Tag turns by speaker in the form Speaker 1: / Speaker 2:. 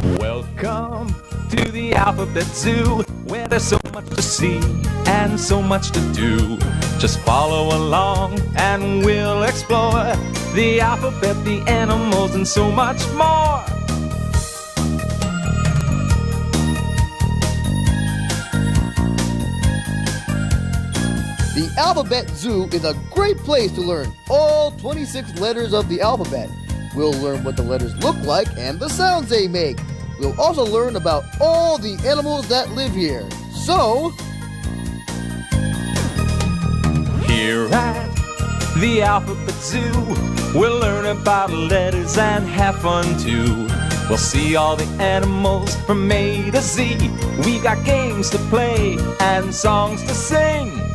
Speaker 1: Welcome to the Alphabet Zoo, where there's so much to see and so much to do. Just follow along and we'll explore the alphabet, the animals, and so much more.
Speaker 2: The Alphabet Zoo is a great place to learn all 26 letters of the alphabet. We'll learn what the letters look like and the sounds they make. We'll also learn about all the animals that live here. So,
Speaker 1: here at the Alphabet Zoo, we'll learn about letters and have fun too. We'll see all the animals from A to Z. We got games to play and songs to sing.